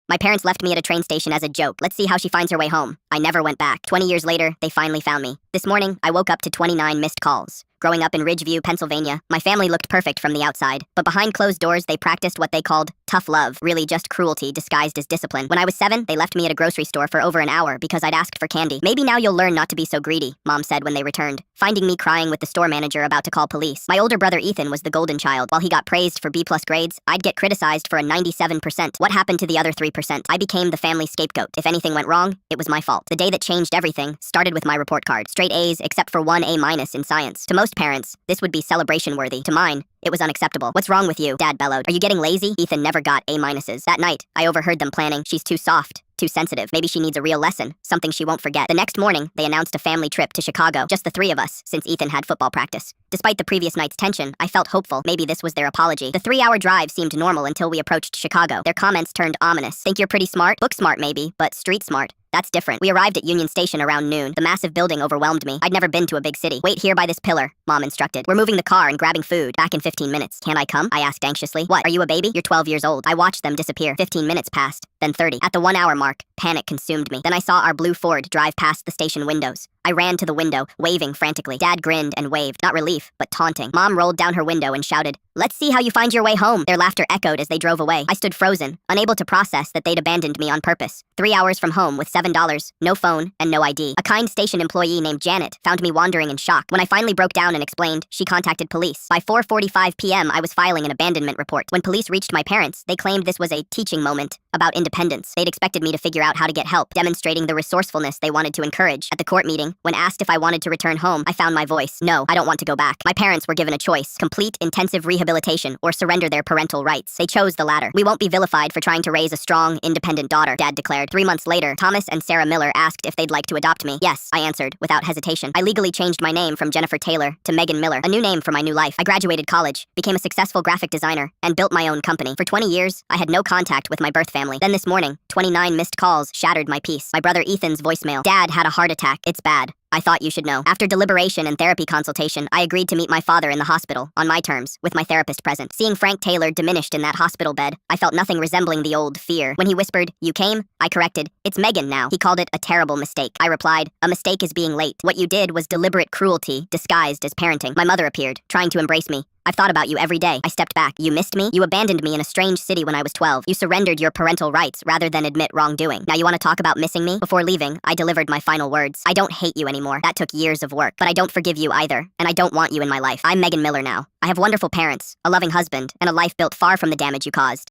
My parents left me at a train station as a joke. Let's see how she finds her way home. I never went back. 20 years later, they finally found me. This morning, I woke up to 29 missed calls. Growing up in Ridgeview, Pennsylvania, my family looked perfect from the outside, but behind closed doors, they practiced what they called tough love, really just cruelty disguised as discipline. When I was 7, they left me at a grocery store for over an hour because I'd asked for candy. Maybe now you'll learn not to be so greedy, Mom said when they returned, finding me crying with the store manager about to call police. My older brother Ethan was the golden child. While he got praised for B+ grades, I'd get criticized for a 97%. What happened to the other 3%? I became the family scapegoat. If anything went wrong, it was my fault. The day that changed everything started with my report card. Straight A's except for 1 A- in science. To most parents, this would be celebration worthy. To mine, it was unacceptable. What's wrong with you? Dad bellowed. Are you getting lazy? Ethan never got A-minuses. That night, I overheard them planning. She's too soft, too sensitive. Maybe she needs a real lesson, something she won't forget. The next morning, they announced a family trip to Chicago, just the 3 of us, since Ethan had football practice. Despite the previous night's tension, I felt hopeful. Maybe this was their apology. The 3-hour drive seemed normal until we approached Chicago. Their comments turned ominous. Think you're pretty smart? Book smart maybe, but street smart. That's different. We arrived at Union Station around noon. The massive building overwhelmed me. I'd never been to a big city. Wait here by this pillar, Mom instructed. We're moving the car and grabbing food. Back in 15 minutes. Can I come? I asked anxiously. What, are you a baby? You're 12 years old. I watched them disappear. 15 minutes passed, then 30. At the 1-hour mark, panic consumed me. Then I saw our blue Ford drive past the station windows. I ran to the window, waving frantically. Dad grinned and waved, not relief, but taunting. Mom rolled down her window and shouted, "Let's see how you find your way home." Their laughter echoed as they drove away. I stood frozen, unable to process that they'd abandoned me on purpose. 3 hours from home with $7, no phone, and no ID. A kind station employee named Janet found me wandering in shock. When I finally broke down and explained, she contacted police. By 4:45 p.m., I was filing an abandonment report. When police reached my parents, they claimed this was a teaching moment about independence. They'd expected me to figure out how to get help, demonstrating the resourcefulness they wanted to encourage. At the court meeting, when asked if I wanted to return home, I found my voice. No, I don't want to go back. My parents were given a choice: complete intensive rehabilitation or surrender their parental rights. They chose the latter. We won't be vilified for trying to raise a strong, independent daughter, Dad declared. 3 months later, Thomas and Sarah Miller asked if they'd like to adopt me. Yes, I answered, without hesitation. I legally changed my name from Jennifer Taylor to Megan Miller, a new name for my new life. I graduated college, became a successful graphic designer, and built my own company. For 20 years, I had no contact with my birth family. Then this morning, 29 missed calls shattered my peace. My brother Ethan's voicemail. Dad had a heart attack. It's bad. I thought you should know. After deliberation and therapy consultation, I agreed to meet my father in the hospital, on my terms, with my therapist present. Seeing Frank Taylor diminished in that hospital bed, I felt nothing resembling the old fear. When he whispered, "You came?" I corrected, "It's Megan now." He called it a terrible mistake. I replied, "A mistake is being late. What you did was deliberate cruelty, disguised as parenting." My mother appeared, trying to embrace me. "I've thought about you every day." I stepped back. "You missed me? You abandoned me in a strange city when I was 12. You surrendered your parental rights rather than admit wrongdoing. Now you want to talk about missing me?" Before leaving, I delivered my final words. "I don't hate you anymore. That took years of work. But I don't forgive you either, and I don't want you in my life. I'm Megan Miller now. I have wonderful parents, a loving husband, and a life built far from the damage you caused."